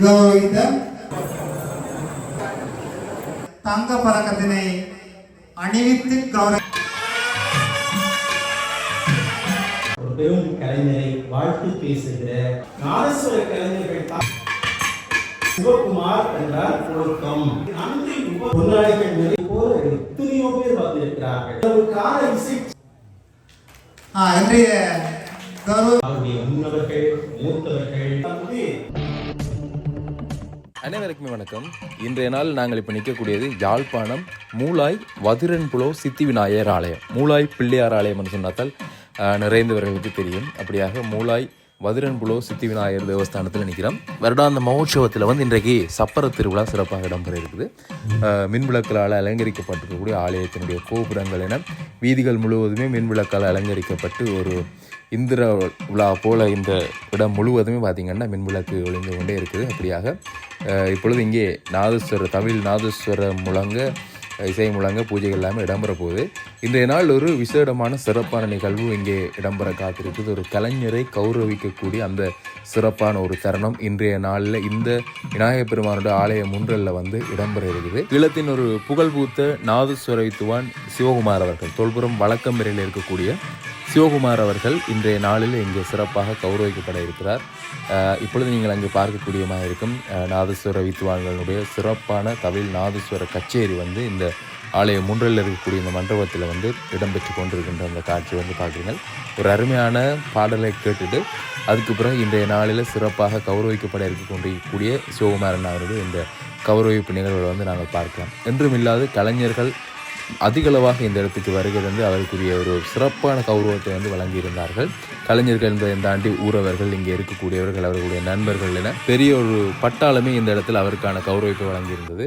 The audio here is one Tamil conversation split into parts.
கௌரவித்த தங்க பதக்கத்தினை அணிவித்து கௌரவ பெரும் கலைஞரை வாழ்த்து பேசுகிற நாதஸ்வர கலைஞர்கள் சிவகுமார் என்றால் ஒழுக்கம் நன்றி பொருளாளிகள் நிறைய போல எத்தனையோ பேர் வந்திருக்கிறார்கள் இன்றைய முன்னவர்கள் மூத்தவர்கள் அனைவருக்குமே வணக்கம். இன்றைய நாள் நாங்கள் இப்போ நிற்கக்கூடியது யாழ்ப்பாணம் மூலாய் வதிரன்புலோ சித்தி விநாயகர் ஆலயம். மூலாய் பிள்ளையார் ஆலயம் என்று சொன்னாத்தால் நிறைந்தவர்களுக்கு தெரியும். அப்படியாக மூலாய் வதிரன்புலோ சித்தி விநாயகர் தேவஸ்தானத்தில் நிற்கிறோம். வருடாந்த மகோற்சவத்தில் இன்றைக்கு சப்பர திருவிழா சிறப்பாக இடம்பெற இருக்குது. மின்விளக்களால் அலங்கரிக்கப்பட்டிருக்கக்கூடிய ஆலயத்தினுடைய கோபுரங்கள் என வீதிகள் முழுவதுமே மின்விளக்கால் அலங்கரிக்கப்பட்டு ஒரு இந்திர விழா போல இந்த இடம் முழுவதுமே பார்த்திங்கன்னா மின்விளக்கு ஒளிந்து கொண்டே இருக்குது. அப்படியாக இப்பொழுது இங்கே நாதஸ்வர தமிழ் நாதஸ்வர முழங்க இசை முழங்க பூஜைகள் எல்லாமே இடம்பெற போகுது. இன்றைய நாள் ஒரு விசேடமான சிறப்பான நிகழ்வு இங்கே இடம்பெற காத்திருக்குது. ஒரு கலைஞரை கௌரவிக்கக்கூடிய அந்த சிறப்பான ஒரு தருணம் இன்றைய நாளில் இந்த விநாயகப் பெருமானுடைய ஆலய முன்றலில் இடம்பெற இருக்குது. ஈழத்தின் ஒரு புகழ்பூத்த நாதஸ்வர வித்துவான் சிவகுமார் அவர்கள், தொல்புரம் வழக்கம்பெறையில் இருக்கக்கூடிய சிவகுமார் அவர்கள் இன்றைய நாளில் இங்கே சிறப்பாக கௌரவிக்கப்பட இருக்கிறார். இப்பொழுது நீங்கள் அங்கே பார்க்கக்கூடியமாக இருக்கும் நாதஸ்வர வித்துவான்களுடைய சிறப்பான தமிழ் நாதஸ்வர கச்சேரி இந்த ஆலய முன்றலில் இருக்கக்கூடிய இந்த மண்டபத்தில் இடம்பெற்று கொண்டிருக்கின்ற அந்த காட்சி பார்க்குறீங்க. ஒரு அருமையான பாடலை கேட்டுட்டு அதுக்கு பிறகு இன்றைய நாளில் சிறப்பாக கௌரவிக்கப்பட இருக்கக்கூடிய சிவகுமாரன் அவருடைய இந்த கௌரவிப்பு நிகழ்வுகளை நாங்கள் பார்க்கலாம். என்றுமில்லாத கலைஞர்கள் அதிகளவாக இந்த இடத்துக்கு வருகை அவருக்குரிய ஒரு சிறப்பான கௌரவத்தை வழங்கியிருந்தார்கள். கலைஞர்கள் என்பதை தாண்டி ஊரவர்கள், இங்கே இருக்கக்கூடியவர்கள், அவர்களுடைய நண்பர்கள் என பெரிய ஒரு பட்டாளமே இந்த இடத்தில் அவருக்கான கௌரவிப்பை வழங்கியிருந்தது.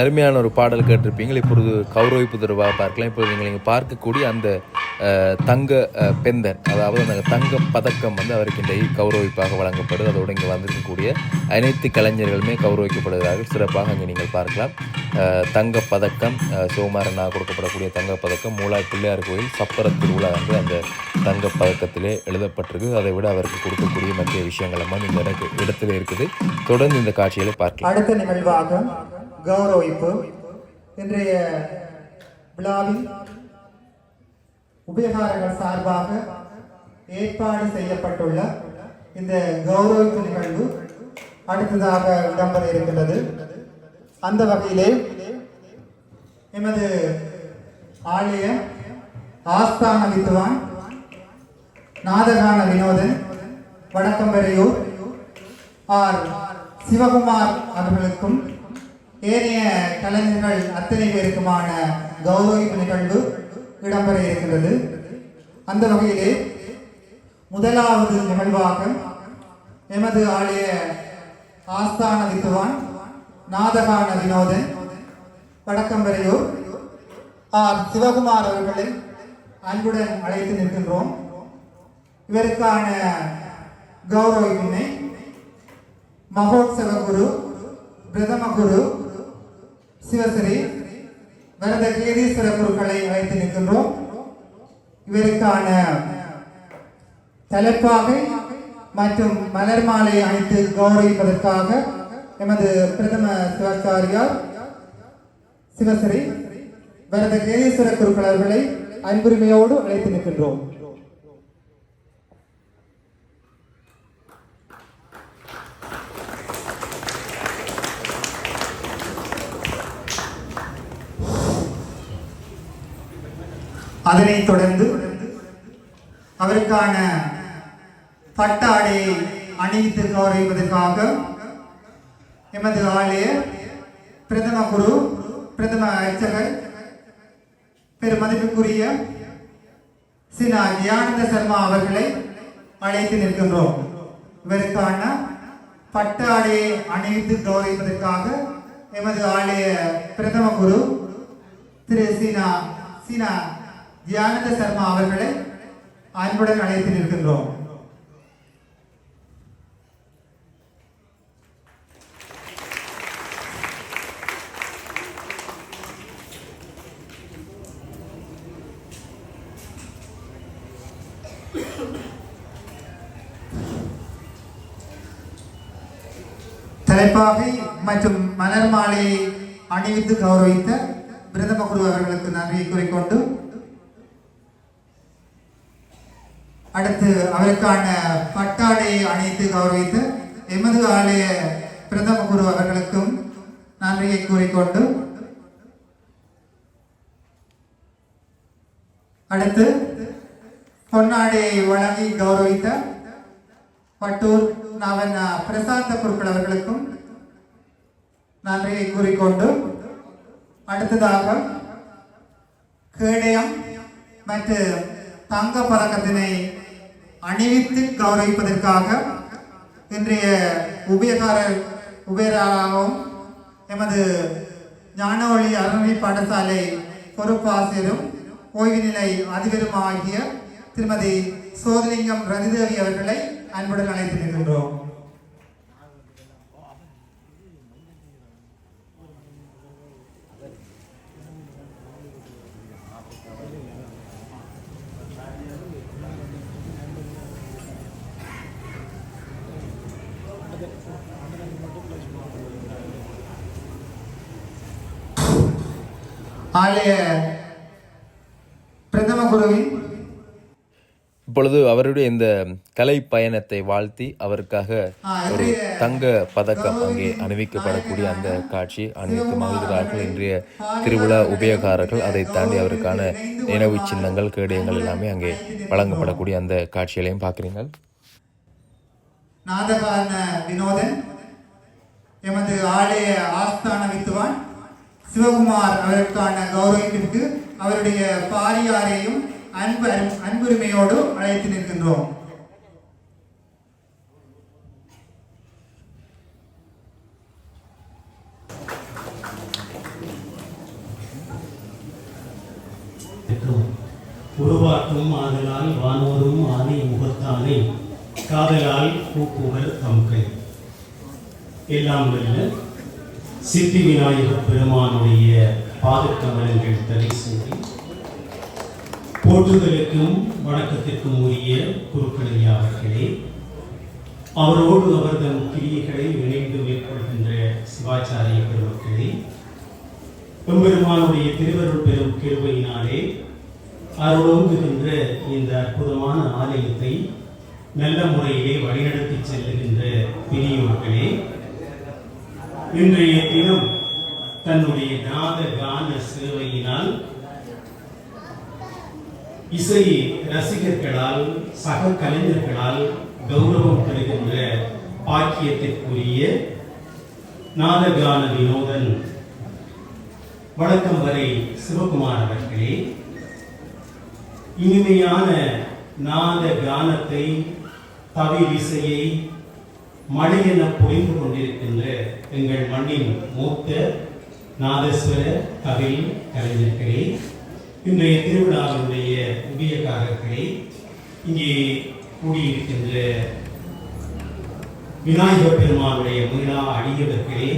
அருமையான ஒரு பாடல் கேட்டிருப்பீங்க. இப்பொழுது கௌரவிப்பு தொடர்பாக பார்க்கலாம். இப்பொழுது நீங்கள் பார்க்கக்கூடிய அந்த தங்க பெந்தன், அதாவது அந்த தங்க பதக்கம் வந்து அவருக்கு இந்த கௌரவிப்பாக வழங்கப்படுது. அதோடு இங்கே வந்திருக்கக்கூடிய அனைத்து கலைஞர்களுமே கௌரவிக்கப்படுகிறார்கள். சிறப்பாக அங்கே நீங்கள் பார்க்கலாம். தங்க பதக்கம் சிவகுமாரனா கொடுக்கப்படக்கூடிய தங்க பதக்கம் மூலாய் பிள்ளையார் கோயில் சப்பர திருவிழா வந்து அந்த தங்க பதக்கத்திலே எழுதப்பட்டிருக்கு. அதை விட அவருக்கு கொடுக்கக்கூடிய மற்ற விஷயங்கள் எல்லாம் இந்த இடத்துல இருக்குது. தொடர்ந்து இந்த காட்சிகளை பார்க்கலாம். அடுத்த நிகழ்வாக கௌரவிப்பு. இன்றைய விழாவில் உபயகாரர்கள் சார்பாக ஏற்பாடு செய்யப்பட்டுள்ள இந்த கௌரவிப்பு நிகழ்வு அடுத்ததாக இடம்பெற இருக்கின்றது. அந்த வகையிலே எமது ஆலய ஆஸ்தான வித்துவான் நாதகான வினோதன் வடக்கம்பரையூர் ஆர் சிவகுமார் அவர்களுக்கும் ஏனைய கலைஞர்கள் அத்தனை பேருக்குமான கௌரவிப்பு நிகழ்வு இடம்பெற இருக்கின்றது. அந்த வகையிலே முதலாவது நிகழ்வாக எமது ஆலய ஆஸ்தான வித்துவான் நாதகான வினோதன் வடக்கம்பரையூர் ஆர் சிவகுமார் அவர்களை அன்புடன் அழைத்து நிற்கின்றோம். இவருக்கான கௌரவிப்பினை மகோத்சவ குரு பிரதம குரு சிவஸ்ரீ வரத கேதீஸ்வர குருக்களை அழைத்து நிற்கின்றோம். இவருக்கான தலைப்பாகை மற்றும் மலர் மாலை அணித்து கௌரவிப்பதற்காக எமது பிரதம சிவாச்சாரியார் சிவஸ்ரீ வரத கேதீஸ்வர குருக்கள் அவர்களை அன்புரிமையோடு அழைத்து நிற்கின்றோம். அதனைத் தொடர்ந்து அவருக்கான பட்டாடையை அணிவித்து கௌரவிப்பதற்காக எமது ஆலய பிரதம குரு பிரதம அர்ச்சகர் பெருமதிப்புக்குரிய சினா தியானந்த சர்மா அவர்களை அழைத்து நிற்கின்றோம். இவருக்கான பட்டாடையை அணிவித்து கௌரவிப்பதற்காக எமது ஆலய பிரதம குரு திரு சினா தியானந்த சர்மா அவர்களை அன்புடன் அழைத்து நிற்கின்றோம். தலைப்பாகை மற்றும் மலர் மாலையை அணிவித்து கௌரவித்த பிரதம குரு அவர்களுக்கு நன்றியை கூறிக்கொண்டு அடுத்து அவருக்கான பட்டாடையை அணிவித்து கௌரவித்த எமது ஆலய பிரதம குரு அவர்களுக்கும் நன்றியை கூறிக்கொண்டு அடுத்து பொன்னாடையை வழங்கி கௌரவித்த பட்டூர் நவன் பிரசாந்த குருக்கள் அவர்களுக்கும் நன்றியை கூறிக்கொண்டு அடுத்ததாக கேடயம் மற்றும் தங்க பதக்கத்தினை அணிவித்து கௌரவிப்பதற்காக இன்றைய உபயராகவும் எமது ஞான ஒளி அறநிலை பாடசாலை பொறுப்பாசிரியரும் ஓய்வு நிலை அதிபரும் ஆகிய திருமதி சோதலிங்கம் ரதிதேவி அவர்களை அன்புடன் அழைத்து நிற்கின்றோம். ஆலய பிரதம குருவின் இப்பொழுது அவருடைய இந்த கலை பயணத்தை வாழ்த்தி அவருக்காக ஒரு தங்க பதக்கம் அங்கே அணிவிக்கப்படக்கூடிய அந்த காட்சி அணிவித்து மகிழ்கிறார்கள் இன்றைய திருவிழா உபயோகாரர்கள். அதை தாண்டி அவருக்கான நினைவு சின்னங்கள் கேடயங்கள் எல்லாமே அங்கே வழங்கப்படக்கூடிய அந்த காட்சிகளையும் பார்க்கிறீர்கள். நாதகான வினோதன் எமது ஆலய ஆஸ்தான வித்துவான் சிவகுமார் அவருக்கான கௌரவத்திற்கு அவருடைய பாரியாரையும் அன்புரிமையோடு அழைத்து நிற்கின்றோம். உருவாக்கும் ஆதலால் வானோரும் ஆனை முகத்தானை காதலால் கூப்புவர் தம்கை. எல்லாம் வல்ல சித்தி விநாயகப் பெருமானுடைய பாதக்கமலங்கள் தலை சூடி போற்றுதலுக்கும் வணக்கத்திற்கும் உரிய குருக்களையா அவர்களே, அவரோடு அவர்தம் கிரியைகளை இணைந்து மேற்கொள்கின்ற சிவாச்சாரிய பெருமக்களே, பெருமானுடைய திருவருள் பெரும் கிருபையினாலே அருளோங்குகின்ற இந்த அற்புதமான ஆலயத்தை நல்ல முறையிலே வழிநடத்தி செல்லுகின்ற பெரியோர்களே, இன்றைய தினம் தன்னுடைய நாத கான சேவையினால் இசை ரசிகர்களால் சக கலைஞர்களால் கௌரவம் பெறுகின்ற பாக்கியத்திற்குரிய நாதகான வினோதன் வணக்கம் வரை சிவகுமார் அவர்களே, இனிமையான நாத கானத்தை தவிலிசையை மழையென பொழிந்து கொண்டிருக்கின்ற எங்கள் மண்ணின் மூத்த நாதஸ்வர தவில் கலைஞர்களே, இன்றைய திருவிழாவினுடைய உதயக்காரர்களே, இங்கே கூடியிருக்கின்ற விநாயகர் பெருமானுடைய மீளா அடியவர்களே,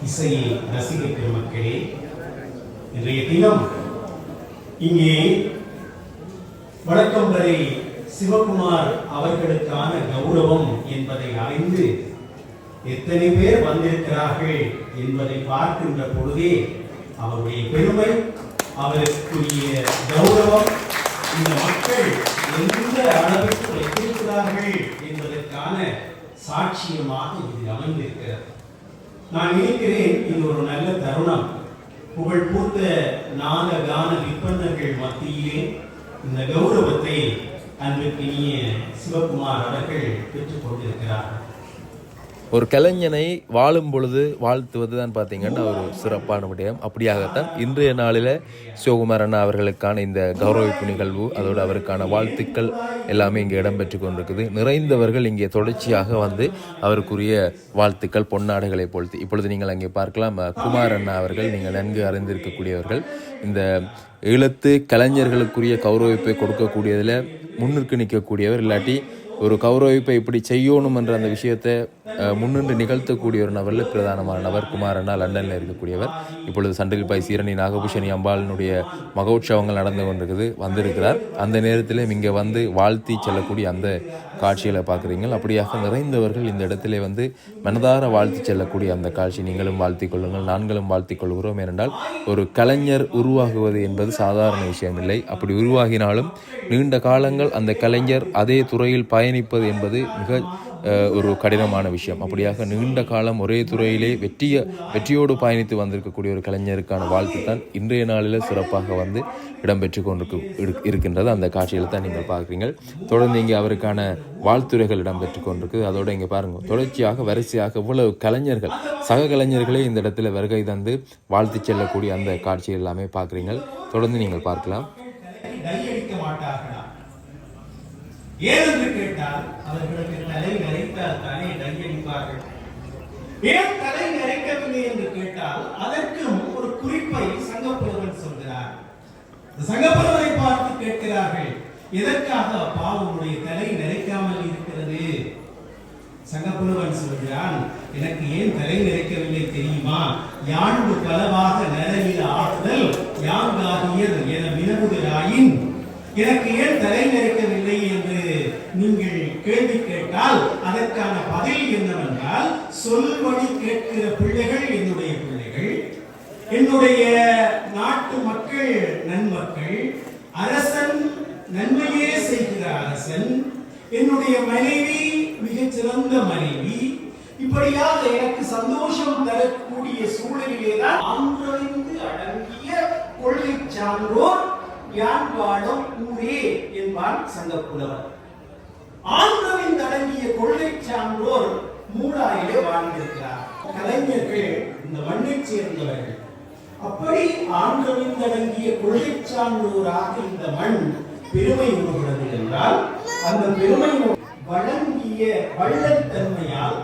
இசை ரசிக பெருமக்களே, இன்றைய தினம் இங்கே வணக்கம் வரை சிவகுமார் அவர்களுக்கான கௌரவம் என்பதை அறிந்து எத்தனை பேர் வந்திருக்கிறார்கள் என்பதை பார்க்கின்ற பொழுதே அவருடைய பெருமை, அவருக்குரிய கௌரவம், இந்த மக்கள் எந்த அளவிற்கு வைத்திருக்கிறார்கள் என்பதற்கான சாட்சியமாக இது அமைந்திருக்கிறது. நான் நினைக்கிறேன் இது ஒரு நல்ல தருணம். புகழ் பூத்த நாத கான விற்பனர்கள் மத்தியிலே இந்த கௌரவத்தை அன்பிற்கினிய சிவகுமார் அவர்கள் பெற்றுக் கொண்டிருக்கிறார்கள். ஒரு கலைஞனை வாழும் பொழுது வாழ்த்துவது தான் பார்த்தீங்கன்னா ஒரு சிறப்பான விடயம். அப்படியாகத்தான் இன்றைய நாளில் சிவகுமார் அண்ணா அவர்களுக்கான இந்த கௌரவிப்பு நிகழ்வு, அதோடு அவருக்கான வாழ்த்துக்கள் எல்லாமே இங்கே இடம்பெற்று கொண்டிருக்குது. நிறைந்தவர்கள் இங்கே தொடர்ச்சியாக வந்து அவருக்குரிய வாழ்த்துக்கள் பொன்னாடைகளை பொழுது இப்பொழுது நீங்கள் அங்கே பார்க்கலாம். குமார் அண்ணா அவர்கள் நீங்கள் நன்கு அறிந்திருக்கக்கூடியவர்கள். இந்த ஈழத்து கலைஞர்களுக்குரிய கௌரவிப்பை கொடுக்கக்கூடியதில் முன்னிற்கு நிற்கக்கூடியவர், இல்லாட்டி ஒரு கௌரவிப்பை இப்படி செய்யணும் என்ற அந்த விஷயத்தை முன்னின்று நிகழ்த்தக்கூடிய ஒரு நபரில் பிரதானமான நபர் குமார் அண்ணா லண்டனில் இருக்கக்கூடியவர். இப்பொழுது சண்டிலிப்பாய் சீரணி நாகபூஷணி அம்பாளினுடைய மகோற்சவங்கள் நடந்து கொண்டிருக்குது, வந்திருக்கிறார். அந்த நேரத்தில் இங்கே வந்து வாழ்த்தி செல்லக்கூடிய அந்த காட்சிகளை பார்க்குறீங்க. அப்படியாக நிறைந்தவர்கள் இந்த இடத்துல வந்து மனதார வாழ்த்தி செல்லக்கூடிய அந்த காட்சி நீங்களும் வாழ்த்திக் கொள்ளுங்கள், நான்களும் வாழ்த்திக் கொள்கிறோம். ஏனென்றால் ஒரு கலைஞர் உருவாகுவது என்பது சாதாரண விஷயம் இல்லை. அப்படி உருவாகினாலும் நீண்ட காலங்கள் அந்த கலைஞர் அதே துறையில் பயணிப்பது என்பது மிக ஒரு கடினமான விஷயம். அப்படியாக நீண்ட காலம் ஒரே துறையிலே வெற்றியோடு பயணித்து வந்திருக்கக்கூடிய ஒரு கலைஞருக்கான வாழ்த்து தான் இன்றைய நாளில் சிறப்பாக வந்து இடம்பெற்று கொண்டு இருக்கின்றது. அந்த காட்சியில் தான் நீங்கள் பார்க்குறீங்க. தொடர்ந்து இங்கே அவருக்கான வாழ்த்துரைகள் இடம்பெற்று கொண்டிருக்குது. அதோடு இங்கே பாருங்கள், தொடர்ச்சியாக வரிசையாக இவ்வளவு கலைஞர்கள், சக கலைஞர்களே இந்த இடத்துல வருகை தந்து வாழ்த்து செல்லக்கூடிய அந்த காட்சி எல்லாமே பார்க்குறீங்க. தொடர்ந்து நீங்கள் பார்க்கலாம். ஏனென்று கேட்டால் அவர்களுக்கு தலை நரைத்தால் தானே கையளிப்பார்கள். ஏன் தலை நரைக்கவில்லை என்று கேட்டால் அதற்கும் ஒரு குறிப்பை சங்கப்புலவன் சொல்கிறார். சங்கப்புலவரை பார்த்து கேட்கிறார்கள், எதற்காக பாவனுடைய தலை நரைக்காமல் இருக்கிறது? சங்கப்புலவன் சொல்கிறான், எனக்கு ஏன் தலை நரைக்கவில்லை தெரியுமா? யாண்டு பலவாக நரையில் ஆடுதல் யாங்காகியர் என வினவுகிறாயின் எனக்கு ஏன் தலை நரைக்கவில்லை என்று நீங்கள் கேள்வி கேட்டால் அதற்கான பதில் என்னவென்றால், சொல்வழி கேட்கிற பிள்ளைகள் என்னுடைய பிள்ளைகள், என்னுடைய நாட்டு மக்கள் நன்மக்கள், அரசன் நன்மையே செய்கிற அரசன், என்னுடைய மனைவி மிகச்சிறந்த மனைவி, இப்படியாக எனக்கு சந்தோஷம் தரக்கூடிய சூழலிலேதான் ஆன்றறிந்து அடங்கிய கொள்கை சான்றோர் யான் வாழும் ஊரே என்பார் சங்கப்புலவர். ஆன்றவின் அடங்கிய கொள்கை சான்றோர் மூலாயிலே வாழ்ந்திருக்கிறார். கலைஞர்கள் இந்த மண்ணை சேர்ந்தவர்கள். அப்படி ஆன்றவின் அடங்கிய கொள்கை சான்றோராக இந்த மண் பெருமை உருகிறது என்றால், அந்த பெருமை வழங்கிய வள்ளத்தன்மையால்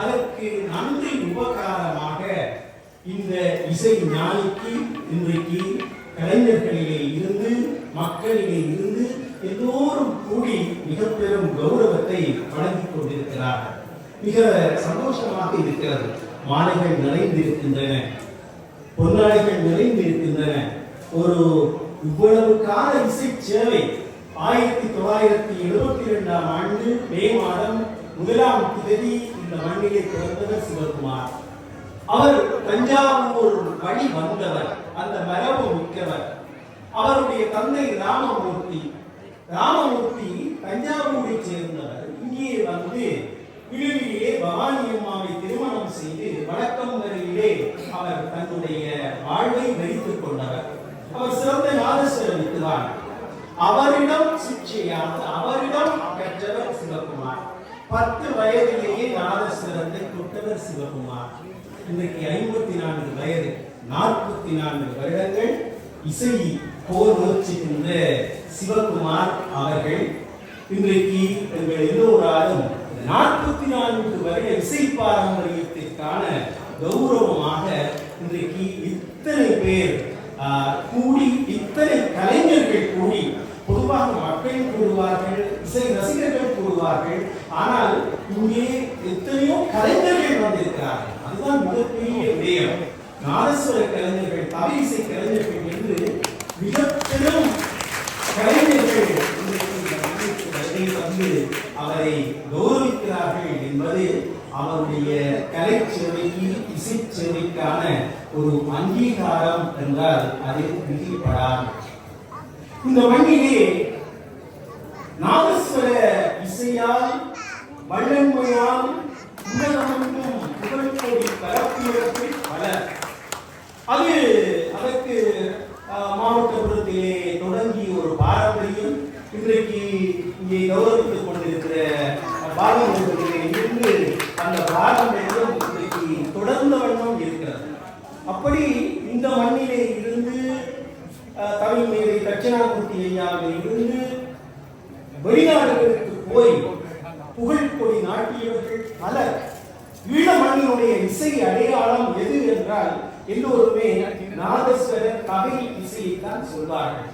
அதற்கு நன்றி உபகாரமாக இந்த இசை ஞானிக்கு இன்றைக்கு கலைஞர்களிலே இருந்து மக்களிலே இருந்து எல்லோரும் கூடி மிக பெரும் கௌரவத்தை வழங்கிக் கொண்டிருக்கிறார்கள். மிக சந்தோஷமாக இருக்கிறது. மாலைகள் நிறைந்திருக்கின்றன, பொன்னாடைகள் நிறைந்திருக்கின்றன. ஒரு இவ்வளவு கால இசை சேவை 1972ஆம் ஆண்டு மே மாதம் 1ஆம் தேதி இந்த மண்ணிலே பிறந்தவர் சிவகுமார். அவர் தஞ்சாவூர் வழி வந்தவர், அந்த மரபு மிக்கவர். அவருடைய தந்தை ராமமூர்த்தி தஞ்சாவூரை சேர்ந்தவர். இங்கே வந்து விழுவிலே பவானி அம்மாவை திருமணம் செய்து வழக்கம் வரையிலே அவர் தன்னுடைய வாழ்வை வைத்துக் கொண்டவர். அவர் சிறந்த நாதஸ்வர வித்துவான். அவரிடம் சிக்ஷையாக அவரிடம் கற்றவர் சிவகுமார். 10 வயதிலேயே நாதஸ்வரத்தை தொட்டவர் சிவகுமார். இன்றைக்கு 54 வயது, 44 வருடங்கள் இசை போர் முயற்சிக்கின்ற சிவகுமார் அவர்கள் இன்றைக்கு எங்கள் எல்லோராலும் 44 வருட இசை பாரம்பரியத்திற்கான கௌரவமாக இன்றைக்கு இத்தனை பேர் கூடி, இத்தனை கலைஞர்கள் கூடி, பொதுவாக மக்கள் கூடுவார்கள், இசை ரசிகர்கள் கூடுவார்கள், ஆனால் இங்கே எத்தனையோ கலைஞர்கள் வந்திருக்கிறார்கள். அதுதான் மிகப்பெரிய விடயம். நாதஸ்வர கலைஞர்கள், தவி இசை கலைஞர்கள் என்று மிக பெரும் கலைஞர்கள் வந்து அவரை கௌரவிக்கிறார்கள் என்பது அவருடைய கலை சேவைக்கு, இசை சேவைக்கான ஒரு அங்கீகாரம் என்றால் அது மிகைப்படாது. இந்த மண்ணிலே நாதஸ்வர இசையால் வல்லன்மையால் உலகமெங்கும் புகழ்கோடி பரப்பியவர்கள் பலர். அதற்கு மாவட்டபுரத்திலே தொடங்கி ஒரு பாரம்பரியம் இன்றைக்கு இங்கே கௌரவித்துக் கொண்டிருக்கிற பாரம்பரியத்திலே இருந்து அந்த பாரம்பரியம் இன்றைக்கு தொடர்ந்த வண்ணம் இருக்கிறது. அப்படி இந்த மண்ணிலே இருந்து தமிழ் மேதை தட்சிணாமூர்த்தி ஐயாவில் இருந்து வெளிநாடுகளுக்கு போய் புகழ்கொடி நாட்டியவர்கள் பலர். ஈழ மண்ணினுடைய இசை அடையாளம் எது என்றால் எல்லோருமே நாதஸ்வர கவிழ் இசையைத்தான் சொல்வார்கள்.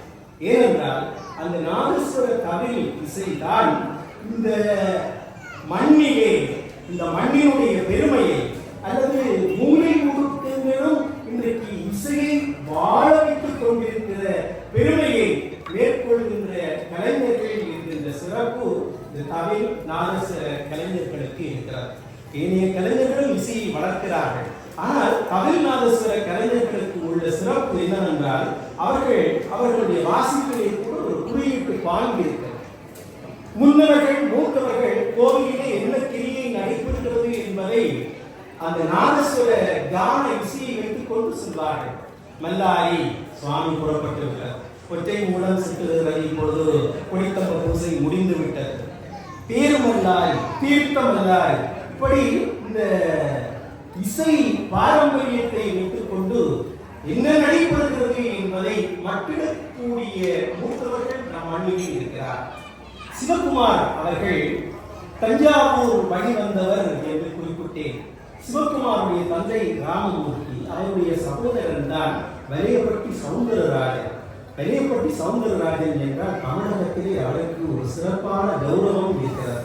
ஏனென்றால் அந்த நாதஸ்வர கவிழ் இசைதான் இந்த மண்ணிலே, இந்த மண்ணினுடைய பெருமையை அல்லது மூலை முடுக்கங்களும் இன்றைக்கு இசையை வாழ வைத்துக் கொண்டிருக்கிற பெருமையை மேற்கொள்கின்ற கலைஞர்கள் இருக்கின்ற சிறப்பு இந்த தமிழ் நாதஸ்வர கலைஞர்களுக்கு இருக்கிறது. ஏனைய கலைஞர்களும் இசையை வளர்க்கிறார்கள். ஆனால் தமிழ் நாதஸ்வர கலைஞர்களுக்கு உள்ள சிறப்பு என்னவென்றால் அவர்களுடைய வாசிப்பிலே கூட ஒரு குறியீட்டு பாங்கு இருக்கிறது. முன்னவர்கள் மூத்தவர்கள் கோவிலிலே என்ன கிரியை நடைபெறுகிறது என்பதை அந்த நாதஸ்வர கான இசையை வைத்துக் கொண்டு சொல்வார்கள். மல்லாரி சுவாமி புறப்பட்டுவிட்டார், ஒற்றை மூலம் சுற்றுகிறது, இப்பொழுது கொடித்தம்ப பூசை முடிந்து விட்டது, தேருமல்லாரி தீர்த்தமல்லாரி, இப்படி இந்த இசை பாரம்பரியத்தை வைத்துக் கொண்டு என்ன நடைபெறுகிறது என்பதை மட்டிடக்கூடிய மூத்தவர்கள் நம் மண்ணில் இருக்கிறார். சிவகுமார் அவர்கள் தஞ்சாவூர் வழி வந்தவர் என்று குறிப்பிட்டேன். சிவகுமாருடைய தந்தை ராமமூர்த்தி, அவருடைய சகோதரன் தான் வலையப்பட்டி சவுந்தரராஜன். வலையப்பட்டி சவுந்தரராஜன் என்றால் தமிழகத்திலே அவருக்கு ஒரு சிறப்பான கௌரவம் இருக்கிறது.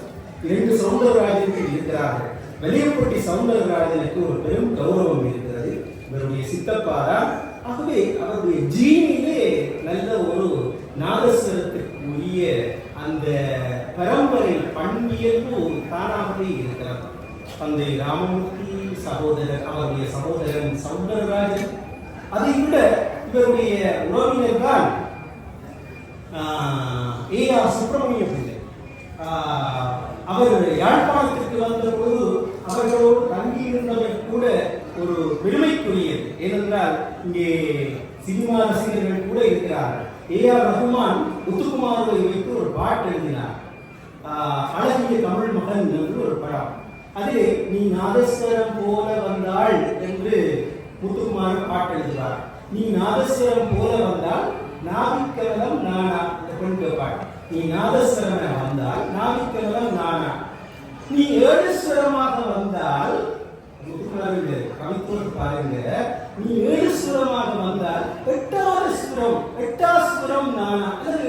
2 சவுந்தரராஜர்கள் இருக்கிறார்கள். வலையப்பட்டி சவுந்தரராஜனுக்கு ஒரு பெரும் கௌரவம் இருக்கிறது. இவருடைய சித்தப்பாரா, ஆகவே அவருடைய ஜீனிலே நல்ல ஒரு நாதஸ்வரத்திற்கு உரிய அந்த பரம்பரை பண்பியல்பு தானாகவே இருக்கிறது. தந்தை ராமமூர்த்தி, அவருடைய சகோதரன் சவுந்தரராஜன், அதை விட இவருடைய உறவினர் தான் A.R. சுப்பிரமணிய பிள்ளை. அவர் யாழ்ப்பாணத்திற்கு வந்த போது அவர்களோடு தங்கியிருந்தவர் கூட ஒரு பெருமைக்குரியது. ஏனென்றால் இங்கே சினிமா ரசிகர்கள் கூட இருக்கிறார்கள். A.R. ரகுமான் முத்துக்குமாரை வைத்து ஒரு பாட்டு எழுதினார், அழகிய தமிழ் மகன் என்று ஒரு படம். அதிலே நீ நாதஸ்வரம் போல வந்தாள் என்று முத்துக்குமார் பாட்டு எழுதுவார். நீ நாதஸ்வரம் போல வந்தால் நாவிக்கவலம் நானா, இந்த பெண் கேட்பாள். நீ நாதஸ்வரம் வந்தால் நாவிக்கவலம் நானா, நீ ஏழுஸ்வரமாக வந்தால், கவித்துவம் பாருங்க, நீ ஏழுஸ்வரமாக வந்தால் எட்டாஸ்வரம் நானா, அல்லது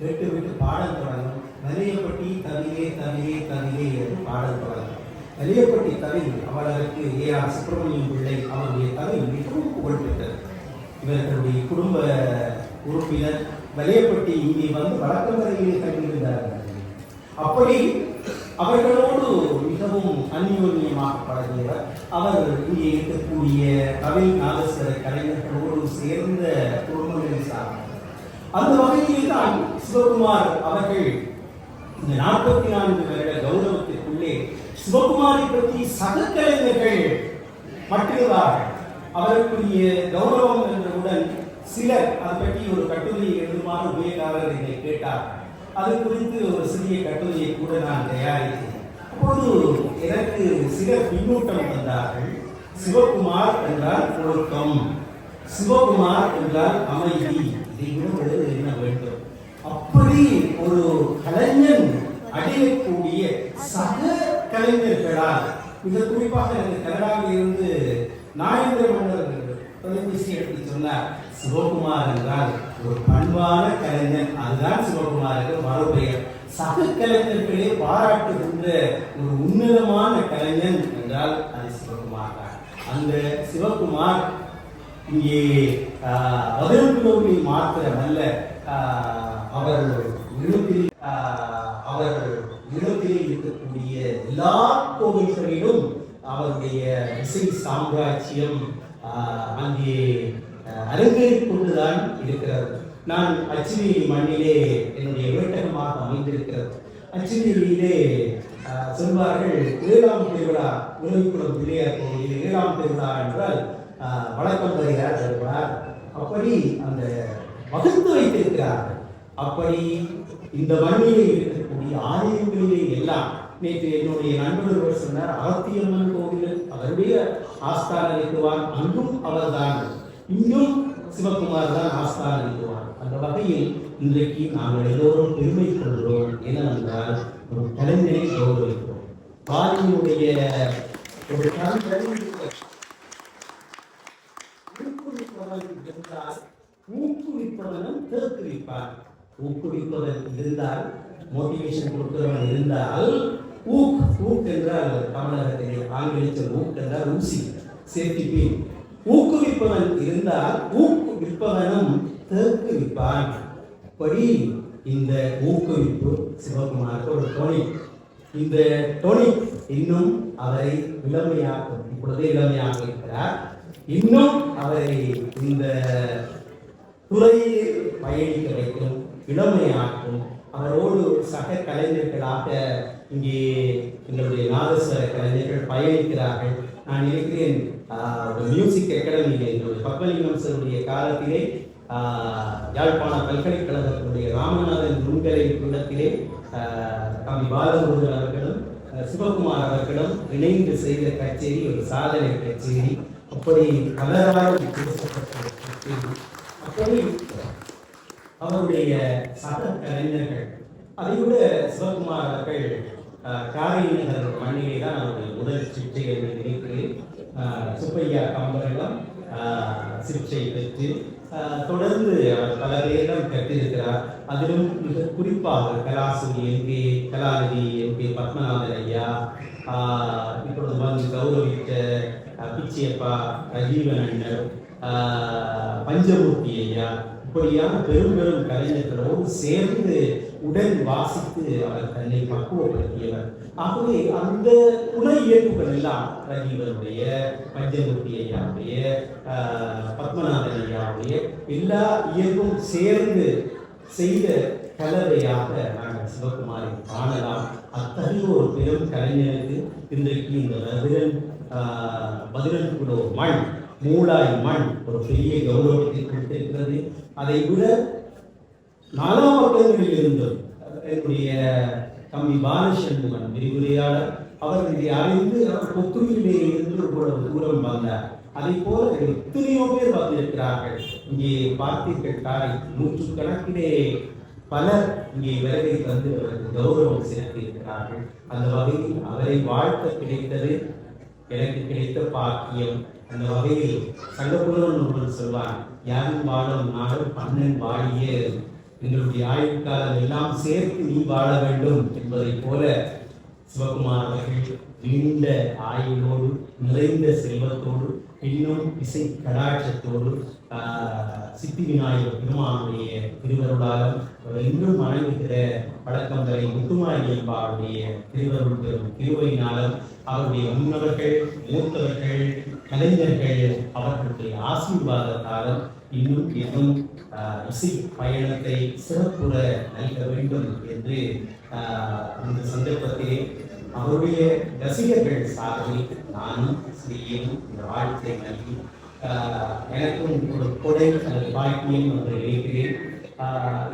கேட்டுவிட்டு பாடல் தொடங்கும். வலியப்பட்டி தவிலே தவிலே தவிலே என்று பாடல் தொடங்கும். வலியப்பட்டி தவில் அவர்களுக்கு ஏஆர் சுப்பிரமணியம் பிள்ளை அவருடைய தவில் மிகவும் புகழ்பெற்றது. இவர்களுடைய குடும்ப உறுப்பினர் வலியப்பட்டி இங்கே வந்து வழக்கமறையிலே தங்கியிருந்தார்கள். அப்படி அவர்களோடு மிகவும் அந்யோன்யமாக பழகியவர். அவர் இங்கே இருக்கக்கூடிய தவில் நாதஸ்வர கலைஞர்களோடு சேர்ந்த குடும்பங்களை சார்ந்தார். அந்த வகையில் தான் சிவகுமார் அவர்கள் இந்த 44 வருட கௌரவத்திற்குள்ளே சிவகுமாரை பற்றி சக கலைஞர்கள் மட்டிருந்தார்கள். அவருக்குரிய கௌரவம் என்றவுடன் சிலர் அதை பற்றி ஒரு கட்டுரையை எழுதுமாறு உபயோகாளர் என்னை கேட்டார். அது குறித்து ஒரு சிறிய கட்டுரையை கூட நான் தயாரித்தேன். அப்பொழுது எனக்கு சிலர் பின்னூட்டம் தந்தார்கள். சிவகுமார் என்றால் ஒழுக்கம், சிவகுமார் என்றால் அமைதி, இதை விட என்ன வேண்டும்? அப்படி ஒரு கலைஞன் அடையக்கூடிய சக கலைஞர்களால், மிக குறிப்பாக எனக்கு கனடாவில் இருந்து நாயந்திர மன்னர் தொலைபேசி எடுத்து சொன்னார், சிவகுமார் என்றால் ஒரு பண்பான கலைஞன், அதுதான் சிவகுமாருக்கு மறுபெயர். சக கலைஞர்களே பாராட்டுகின்ற ஒரு உன்னதமான கலைஞன் என்றால் அது சிவகுமார் தான். அந்த சிவகுமார் இங்கே வதனத்தில் மாத்திரமல்ல, அவர் இடத்திலே இருக்கக்கூடிய எல்லா கோவில்களிலும் அவருடைய இசை சாம்ராஜ்யம் அங்கே அரங்கேறிக் கொண்டுதான் இருக்கிறது. நான் அச்சுவேலி மண்ணிலே என்னுடைய வேட்டகமாக அமைந்திருக்கிறது. அச்சுவேலியிலே சொல்வார்கள், 7ஆம் திருவிழா உலகிக்குளம் பிள்ளையார் கோவிலில் 7ஆம் திருவிழா என்றால் வழக்கம் வருகிறார் வருவார். அப்படி அந்த வகுத்து வைத்திருக்கிறார்கள். அப்படி இந்த மண்ணிலே இருக்கக்கூடிய ஆலயங்களிலே எல்லாம், நேற்று என்னுடைய நண்பர்கள் சொன்னார், அகத்தியம்மன் கோவில் அவருடைய ஆஸ்தான நிறுவான், அங்கும் அவர்தான், இங்கும் சிவகுமார் தான் ஆஸ்தான நிறுவான். அந்த வகையில் இன்றைக்கு நாங்கள் எல்லோரும் பெருமை கொள்கிறோம். என்னவென்றால் ஒரு கலைஞரை கௌரவிக்கிறோம். பாலினுடைய ஒரு ஊக்குவிப்பவனும் தேக்குவிப்பான். ஊக்குவிப்பவன் இருந்தால், மோட்டிவேஷன் கொடுக்கிறவன் இருந்தால், ஊக் என்றால் தமிழகத்திலே ஆங்கிலத்தில் ஊக் என்றால் ஊசி, சேஃப்டி பின். ஊக்குவிப்பவன் இருந்தால் ஊக்குவிப்பவனும் தேக்குவிப்பான். அப்படி இந்த ஊக்குவிப்பு சிவகுமாருக்கு ஒரு டோனிக். இந்த டோனிக் இன்னும் அவரை இளமையாக்கும். இப்பொழுதே இளமையாக இருக்கிறார். இன்னும் அவரை இந்த துறையில் பயணிக்க வைக்கும், இளமையாக்கும். அவரோடு சக கலைஞர்களாக இங்கே எங்களுடைய நாதஸ்வர கலைஞர்கள் பயணிக்கிறார்கள். நான் இருக்கிறேன் மியூசிக் அகாடமியிலே, எங்களுடைய பத்மலிங்கம் சாருடைய காலத்திலே யாழ்ப்பாண பல்கலைக்கழகத்தினுடைய ராமநாதன் நுண்கலை குள்ளத்திலே தம்பி பாலமுருகன் அவர்களும் சிவகுமார் அவர்களும் இணைந்து செய்த கச்சேரி ஒரு சாதனை கச்சேரி. அப்படி பலரால் பேசப்பட்ட கச்சேரி. அப்படி அவருடைய சக கலைஞர்கள், அதை விட சிவகுமார் அவர்கள் காரைநகர் மண்ணிலே தான் அவருடைய முதல் சிற்றை என்று நினைக்கிறேன். சுப்பையா கம்பரெல்லாம் சிற்றை பெற்று தொடர்ந்து அவர் பல பேரிடம் கற்றிருக்கிறார். அதிலும் மிக குறிப்பாக கலாசுரி எம்பி, கலாநிதி எம்பி பத்மநாதன் ஐயா, இப்பொழுது வந்து கௌரவித்த பிச்சியப்பா, ராஜீவன் அண்ணர், பஞ்சமூர்த்தி ஐயா, இப்படியான பெரும் பெரும் கலைஞர்களோடு சேர்ந்து உடன் வாசித்து அவர் தன்னை பக்குவப்படுத்தியவர். ஆகவே அந்த துணை இயல்புகள் எல்லாம் ரஜீவனுடைய, பஞ்சமூர்த்தி ஐயாவுடைய, பத்மநாதன் ஐயாவுடைய எல்லா இயல்பும் சேர்ந்து செய்த கலவையாக நாங்கள் சிவகுமாரை காணலாம். அத்தகைய ஒரு பெரும் கலைஞருக்கு இன்றைக்கு இந்த பதிரன் கூட மண், மூளாய் மண் ஒரு பெரிய கௌரவத்தை கொடுத்திருக்கிறது. அதை விட 4ஆம் பக்கங்களில் இருந்தது என்னுடைய தம்பி பாலசண்முகன் விரிவுரையாளர். அவர் இதை அறிந்து கொத்துரியிலே இருந்து இவ்வளவு தூரம் வந்தார். அதை போல எத்தனையோ பேர் வந்திருக்கிறார்கள். இங்கே பார்த்தீர்கள், நூற்றுக்கணக்கிலே பலர் இங்கே விலகை தந்து அவருக்கு கௌரவம் செலுத்தியிருக்கிறார்கள். அந்த வகையில் அவரை வாழ்த்த கிடைத்தது எனக்கு கிடைத்த பாக்கியம். அந்த வகையில் சங்கப்புலவன் ஒருவன் சொல்வான், யாரும் வாழும் நாடும் பண்ணன் வாழிய எங்களுடைய ஆயுட்காலம் எல்லாம் சேர்த்து நீ வாழ வேண்டும் என்பதைப் போல சிவகுமார் அவர்கள் நீண்ட ஆயுளோடு நிறைந்த செல்வத்தோடு இன்னும் இசை கடாட்சத்தோடு சித்தி விநாயகர் பெருமானுடைய திருவருளாலும் இன்னும் வணங்குகிற வழக்கம்பரை முத்துமாரியம்பாவுடைய திருவருள் பெறும் திருவையினாலும் அவருடைய முன்னவர்கள் மூத்தவர்கள் கலைஞர்கள் அவர்களுடைய ஆசீர்வாதத்தாலும் இன்னும் இன்னும் இசை பயணத்தை சிறப்புற நல்க வேண்டும் என்று இந்த சந்தர்ப்பத்திலே அவருடைய ரசிகர்கள் சார்பில் நானும் ஸ்ரீயும் இந்த வாழ்த்தை நல்கி எனக்கும் ஒரு கொடை அல்லது பாக்கியம் என்று நினைக்கிறேன்.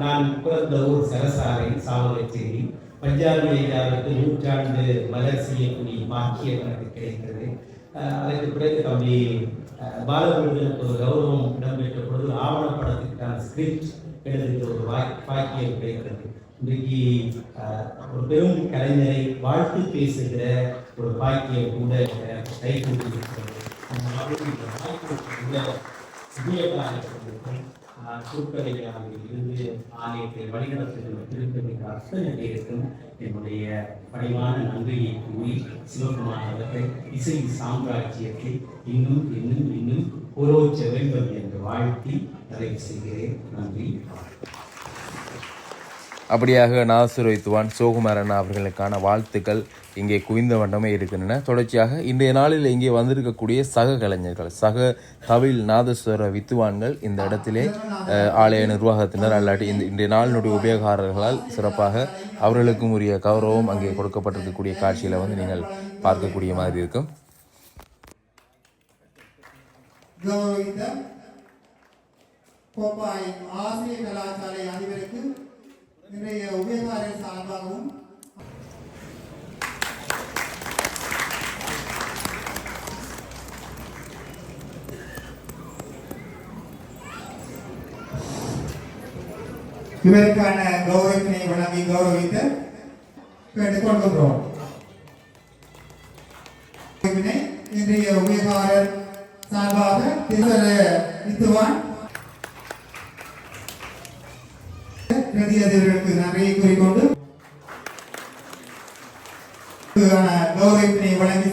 நான் பிறந்த ஊர் சரசாலை சாவகச்சேரி. பஞ்சாபி ஐயாவுக்கு 100 ஆண்டு மலர் செய்யக்கூடிய பாக்கியம் எனக்கு கிடைத்தது. அதற்கு பிறகு தம்பி பாலமுருகனுக்கு ஒரு கௌரவம் இடம்பெற்ற பொழுது ஆவணப்படத்திற்கான ஸ்கிரிப்ட் எழுதுகிற ஒரு பாக்கியம் கிடைத்தது. இன்றைக்கு ஒரு பெரும் கலைஞரை வாழ்த்து பேசுகிற ஒரு பாக்கியம் கூட கை கூட்டியிருக்கிறது. சூழ்கலையாக இருந்து ஆலயத்தை வழிநடத்துகிற திருப்பதிக்கு அத்தனை பேருக்கும் என்னுடைய பணிவான நன்றியை கூறி சிவகுமார் அவர்கள் இசை சாம்ராஜ்யத்தை இன்னும் இன்னும் இன்னும் புரோச்ச வேண்டும் என்று வாழ்த்தி நிறைவு செய்கிறேன். நன்றி. அப்படியாக நாதசுர வித்துவான் சோகுமாரன் அவர்களுக்கான வாழ்த்துக்கள் இங்கே குவிந்த வண்ணமே இருக்கின்றன. தொடர்ச்சியாக இன்றைய நாளில் இங்கே வந்திருக்கக்கூடிய சக கலைஞர்கள், சக தவில் நாதசுர வித்துவான்கள் இந்த இடத்திலே ஆலய நிர்வாகத்தினர் அல்லாட்டி இன்றைய நாளினுடைய உபயோகாரர்களால் சிறப்பாக அவர்களுக்கும் உரிய கௌரவம் அங்கே கொடுக்கப்பட்டிருக்கக்கூடிய காட்சியில் வந்து நீங்கள் பார்க்கக்கூடிய மாதிரி இருக்கும். கோப்பாயின் ஆசிரிய கலாச்சார அதிபருக்கு நிறைய உபயோகார சார்பாகவும் இவருக்கான கௌரவத்தினை வழங்கி கௌரவித்த கேட்டுக்கொள்கின்றோம். இன்றைய உபயோகாரர் சார்பாக வித்துவான் பிரதிநிதிகளுக்கு நன்றியை கூறிக்கொண்டு கௌரவத்தினை வழங்கி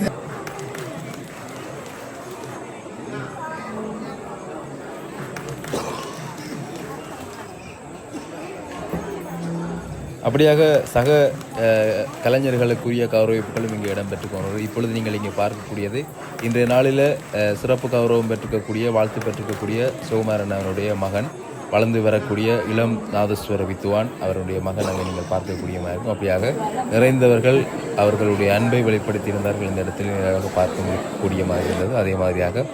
அப்படியாக சக கலைஞர்களுக்குரிய கௌரவிப்புகளும் இங்கே இடம்பெற்றுக்கொண்டு இப்பொழுது நீங்கள் இங்கே பார்க்கக்கூடியது இன்றைய நாளில் சிறப்பு கௌரவம் பெற்றுக்கக்கூடிய வாழ்த்து பெற்றிருக்கக்கூடிய சோகுமாரன் அவருடைய மகன், வளர்ந்து வரக்கூடிய இளம் நாதஸ்வர வித்துவான் அவருடைய மகன் அங்கே நீங்கள் பார்க்கக்கூடிய மாதிரி இருக்கும். அப்படியாக நிறைந்தவர்கள் அவர்களுடைய அன்பை வெளிப்படுத்தியிருந்தார்கள் இந்த இடத்தில் பார்க்கக்கூடிய மாதிரி இருந்தது. அதே மாதிரியாக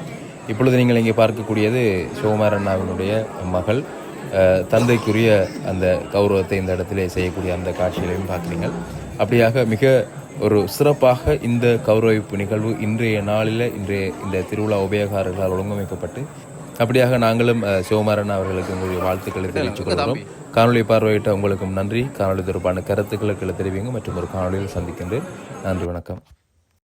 இப்பொழுது நீங்கள் இங்கே பார்க்கக்கூடியது சோகுமாரண்ணாவினுடைய மகள் தந்தைக்குரிய அந்த கௌரவத்தை இந்த இடத்திலே செய்யக்கூடிய அந்த காட்சிகளையும் பார்க்குறீங்க. அப்படியாக மிக ஒரு சிறப்பாக இந்த கௌரவிப்பு நிகழ்வு இன்றைய நாளில் இந்த திருவிழா உபயோகாரர்களால் ஒழுங்கமைக்கப்பட்டு அப்படியாக நாங்களும் சிவகுமாரன் அவர்களுக்கு உங்களுடைய வாழ்த்துக்களை தெரிவித்துக் கொள்கிறோம். காணொலி பார்வையிட்ட உங்களுக்கும் நன்றி. காணொலி தொடர்பான கருத்துக்களுக்கு தெரிவிங்க மற்றும் ஒரு காணொலியில் சந்திக்கின்றேன். நன்றி, வணக்கம்.